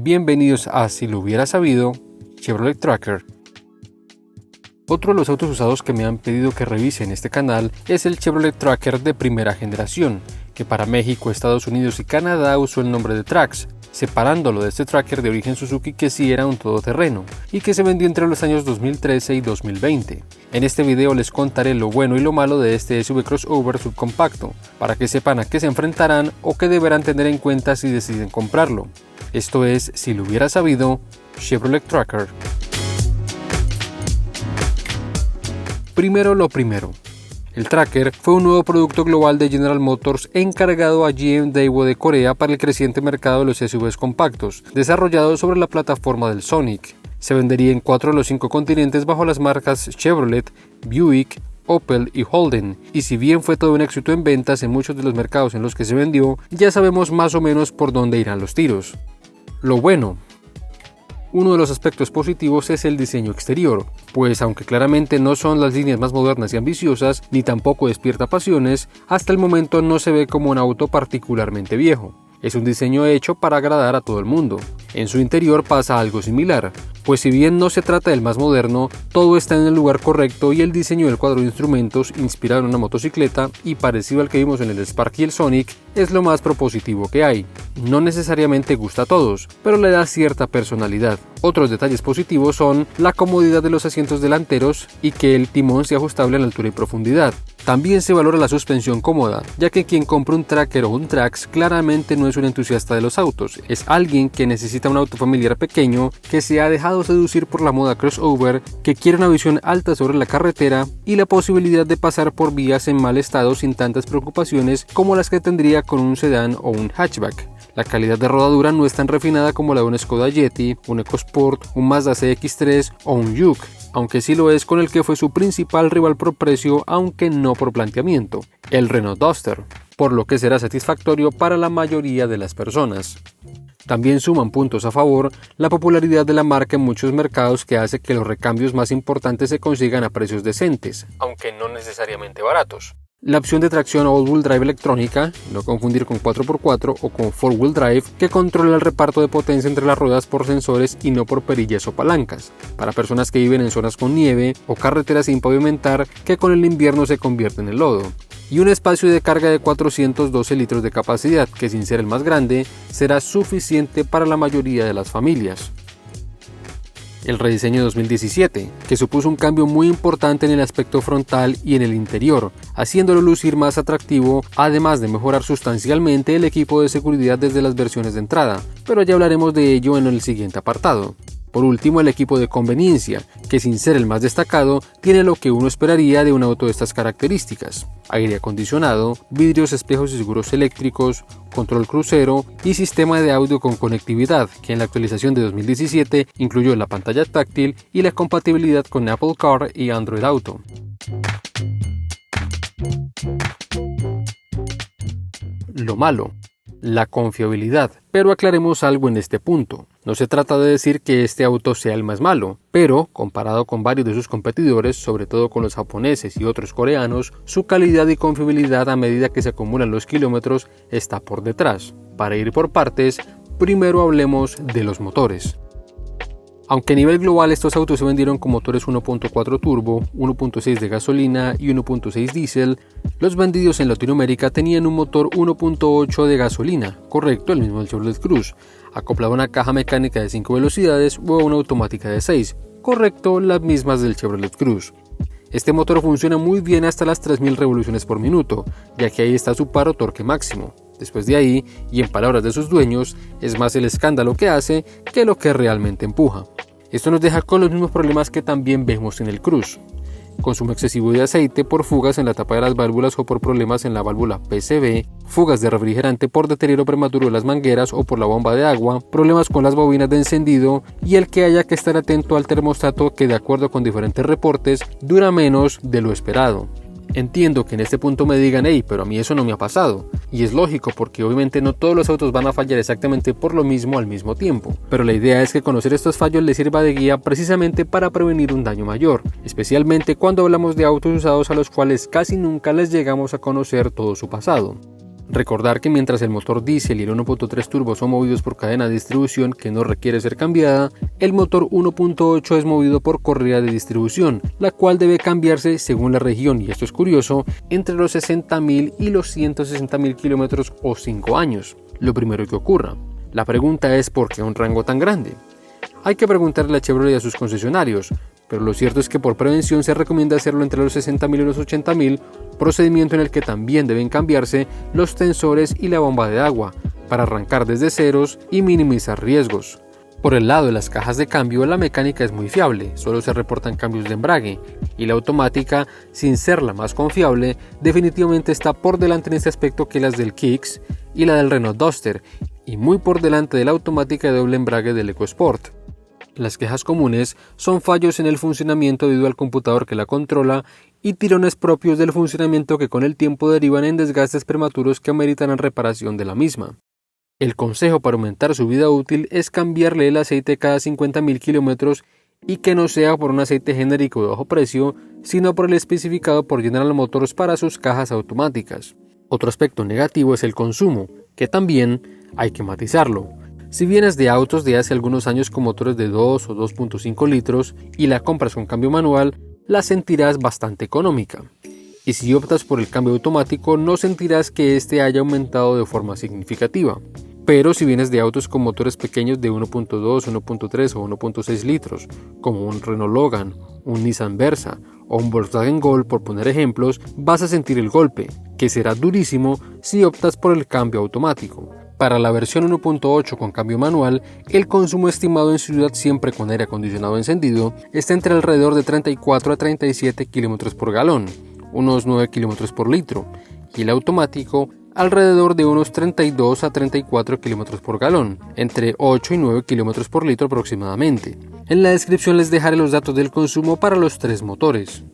Bienvenidos a Si lo hubiera sabido, Chevrolet Tracker. Otro de los autos usados que me han pedido que revise en este canal es el Chevrolet Tracker de primera generación, que para México, Estados Unidos y Canadá usó el nombre de Trax, separándolo de este Tracker de origen Suzuki que sí era un todoterreno, y que se vendió entre los años 2013 y 2020. En este video les contaré lo bueno y lo malo de este SUV crossover subcompacto, para que sepan a qué se enfrentarán o qué deberán tener en cuenta si deciden comprarlo. Esto es, si lo hubiera sabido, Chevrolet Tracker. Primero lo primero. El Tracker fue un nuevo producto global de General Motors encargado a GM Daewoo de Corea para el creciente mercado de los SUVs compactos, desarrollado sobre la plataforma del Sonic. Se vendería en 4 de los 5 continentes bajo las marcas Chevrolet, Buick, Opel y Holden, y si bien fue todo un éxito en ventas en muchos de los mercados en los que se vendió, ya sabemos más o menos por dónde irán los tiros. Lo bueno. Uno de los aspectos positivos es el diseño exterior, pues aunque claramente no son las líneas más modernas y ambiciosas, ni tampoco despierta pasiones, hasta el momento no se ve como un auto particularmente viejo. Es un diseño hecho para agradar a todo el mundo. En su interior pasa algo similar, pues si bien no se trata del más moderno, todo está en el lugar correcto y el diseño del cuadro de instrumentos, inspirado en una motocicleta y parecido al que vimos en el Spark y el Sonic, es lo más propositivo que hay. No necesariamente gusta a todos, pero le da cierta personalidad. Otros detalles positivos son la comodidad de los asientos delanteros y que el timón sea ajustable a la altura y profundidad. También se valora la suspensión cómoda, ya que quien compra un Tracker o un Trax claramente no es un entusiasta de los autos, es alguien que necesita un auto familiar pequeño, que se ha dejado seducir por la moda crossover, que quiere una visión alta sobre la carretera y la posibilidad de pasar por vías en mal estado sin tantas preocupaciones como las que tendría con un sedán o un hatchback. La calidad de rodadura no es tan refinada como la de un Skoda Yeti, un EcoSport, un Mazda CX-3 o un Juke, aunque sí lo es con el que fue su principal rival por precio, aunque no por planteamiento, el Renault Duster, por lo que será satisfactorio para la mayoría de las personas. También suman puntos a favor la popularidad de la marca en muchos mercados, que hace que los recambios más importantes se consigan a precios decentes, aunque no necesariamente baratos. La opción de tracción all-wheel drive electrónica, no confundir con 4x4 o con 4-wheel drive, que controla el reparto de potencia entre las ruedas por sensores y no por perillas o palancas, para personas que viven en zonas con nieve o carreteras sin pavimentar que con el invierno se convierten en lodo. Y un espacio de carga de 412 litros de capacidad, que sin ser el más grande, será suficiente para la mayoría de las familias. El rediseño 2017, que supuso un cambio muy importante en el aspecto frontal y en el interior, haciéndolo lucir más atractivo, además de mejorar sustancialmente el equipo de seguridad desde las versiones de entrada, pero ya hablaremos de ello en el siguiente apartado. Por último, el equipo de conveniencia, que sin ser el más destacado, tiene lo que uno esperaría de un auto de estas características: aire acondicionado, vidrios, espejos y seguros eléctricos, control crucero y sistema de audio con conectividad, que en la actualización de 2017 incluyó la pantalla táctil y la compatibilidad con Apple Car y Android Auto. Lo malo. La confiabilidad, pero aclaremos algo en este punto. No se trata de decir que este auto sea el más malo, pero comparado con varios de sus competidores, sobre todo con los japoneses y otros coreanos, su calidad y confiabilidad a medida que se acumulan los kilómetros está por detrás. Para ir por partes, primero hablemos de los motores. Aunque a nivel global estos autos se vendieron con motores 1.4 turbo, 1.6 de gasolina y 1.6 diésel, los vendidos en Latinoamérica tenían un motor 1.8 de gasolina, correcto, el mismo del Chevrolet Cruze, acoplado a una caja mecánica de 5 velocidades o a una automática de 6, correcto, las mismas del Chevrolet Cruze. Este motor funciona muy bien hasta las 3000 revoluciones por minuto, ya que ahí está su par o torque máximo. Después de ahí, y en palabras de sus dueños, es más el escándalo que hace que lo que realmente empuja. Esto nos deja con los mismos problemas que también vemos en el Cruze: consumo excesivo de aceite por fugas en la tapa de las válvulas o por problemas en la válvula PCV, fugas de refrigerante por deterioro prematuro de las mangueras o por la bomba de agua, problemas con las bobinas de encendido y el que haya que estar atento al termostato, que de acuerdo con diferentes reportes dura menos de lo esperado. Entiendo que en este punto me digan: hey, pero a mí eso no me ha pasado. Y es lógico, porque obviamente no todos los autos van a fallar exactamente por lo mismo al mismo tiempo. Pero la idea es que conocer estos fallos les sirva de guía precisamente para prevenir un daño mayor, especialmente cuando hablamos de autos usados a los cuales casi nunca les llegamos a conocer todo su pasado. Recordar que mientras el motor diésel y el 1.3 turbo son movidos por cadena de distribución que no requiere ser cambiada, el motor 1.8 es movido por correa de distribución, la cual debe cambiarse según la región, y esto es curioso, entre los 60.000 y los 160.000 kilómetros o 5 años, lo primero que ocurra. La pregunta es ¿por qué un rango tan grande? Hay que preguntarle a Chevrolet y a sus concesionarios, pero lo cierto es que por prevención se recomienda hacerlo entre los 60.000 y los 80.000, procedimiento en el que también deben cambiarse los tensores y la bomba de agua, para arrancar desde ceros y minimizar riesgos. Por el lado de las cajas de cambio, la mecánica es muy fiable, solo se reportan cambios de embrague, y la automática, sin ser la más confiable, definitivamente está por delante en este aspecto que las del Kicks y la del Renault Duster, y muy por delante de la automática de doble embrague del EcoSport. Las quejas comunes son fallos en el funcionamiento debido al computador que la controla y tirones propios del funcionamiento que con el tiempo derivan en desgastes prematuros que ameritan reparación de la misma. El consejo para aumentar su vida útil es cambiarle el aceite cada 50.000 kilómetros y que no sea por un aceite genérico de bajo precio, sino por el especificado por General Motors para sus cajas automáticas. Otro aspecto negativo es el consumo, que también hay que matizarlo. Si vienes de autos de hace algunos años con motores de 2 o 2.5 litros y la compras con cambio manual, la sentirás bastante económica. Y si optas por el cambio automático, no sentirás que este haya aumentado de forma significativa. Pero si vienes de autos con motores pequeños de 1.2, 1.3 o 1.6 litros, como un Renault Logan, un Nissan Versa o un Volkswagen Gol, por poner ejemplos, vas a sentir el golpe, que será durísimo si optas por el cambio automático. Para la versión 1.8 con cambio manual, el consumo estimado en ciudad siempre con aire acondicionado encendido está entre alrededor de 34 a 37 km por galón, unos 9 km por litro, y el automático alrededor de unos 32 a 34 km por galón, entre 8 y 9 km por litro aproximadamente. En la descripción les dejaré los datos del consumo para los tres motores.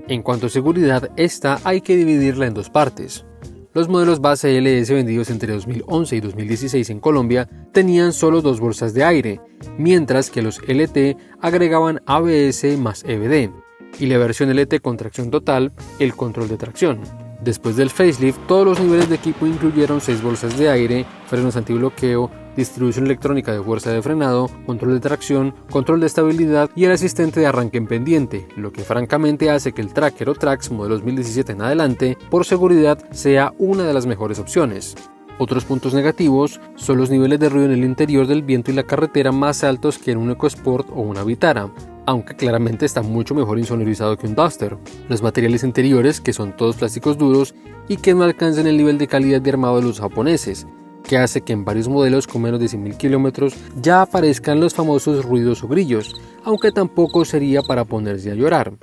En cuanto a seguridad, esta hay que dividirla en dos partes. Los modelos base LS vendidos entre 2011 y 2016 en Colombia tenían solo dos bolsas de aire, mientras que los LT agregaban ABS más EBD, y la versión LT con tracción total, el control de tracción. Después del facelift, todos los niveles de equipo incluyeron 6 bolsas de aire, frenos antibloqueo, distribución electrónica de fuerza de frenado, control de tracción, control de estabilidad y el asistente de arranque en pendiente, lo que francamente hace que el Tracker o Trax modelo 2017 en adelante, por seguridad, sea una de las mejores opciones. Otros puntos negativos son los niveles de ruido en el interior del viento y la carretera más altos que en un EcoSport o una Vitara, aunque claramente está mucho mejor insonorizado que un Duster. Los materiales interiores, que son todos plásticos duros y que no alcanzan el nivel de calidad de armado de los japoneses, que hace que en varios modelos con menos de 100.000 kilómetros ya aparezcan los famosos ruidos o grillos, aunque tampoco sería para ponerse a llorar.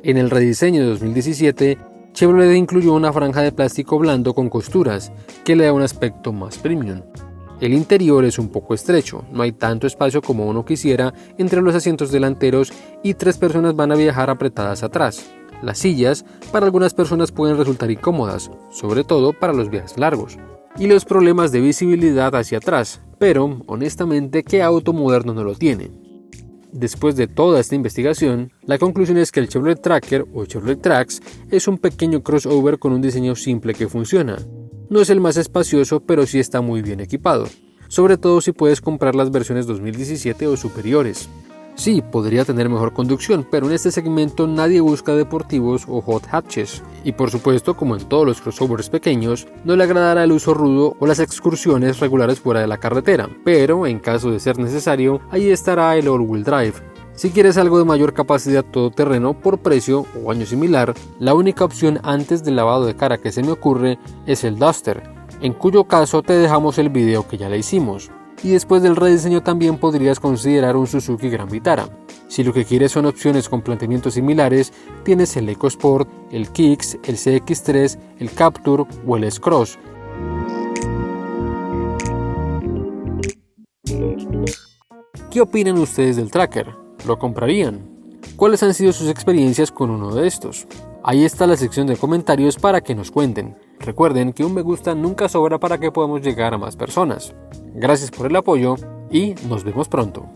En el rediseño de 2017, Chevrolet incluyó una franja de plástico blando con costuras, que le da un aspecto más premium. El interior es un poco estrecho, no hay tanto espacio como uno quisiera entre los asientos delanteros y 3 personas van a viajar apretadas atrás. Las sillas para algunas personas pueden resultar incómodas, sobre todo para los viajes largos. Y los problemas de visibilidad hacia atrás, pero honestamente, ¿qué auto moderno no lo tiene? Después de toda esta investigación, la conclusión es que el Chevrolet Tracker o Chevrolet Trax es un pequeño crossover con un diseño simple que funciona. No es el más espacioso, pero sí está muy bien equipado, sobre todo si puedes comprar las versiones 2017 o superiores. Sí, podría tener mejor conducción, pero en este segmento nadie busca deportivos o hot hatches. Y por supuesto, como en todos los crossovers pequeños, no le agradará el uso rudo o las excursiones regulares fuera de la carretera, pero en caso de ser necesario, ahí estará el all-wheel drive. Si quieres algo de mayor capacidad todoterreno por precio o año similar, la única opción antes del lavado de cara que se me ocurre es el Duster, en cuyo caso te dejamos el video que ya le hicimos. Y después del rediseño también podrías considerar un Suzuki Gran Vitara. Si lo que quieres son opciones con planteamientos similares, tienes el EcoSport, el Kicks, el CX-3, el Captur o el S-Cross. ¿Qué opinan ustedes del Tracker? ¿Lo comprarían? ¿Cuáles han sido sus experiencias con uno de estos? Ahí está la sección de comentarios para que nos cuenten. Recuerden que un me gusta nunca sobra para que podamos llegar a más personas. Gracias por el apoyo y nos vemos pronto.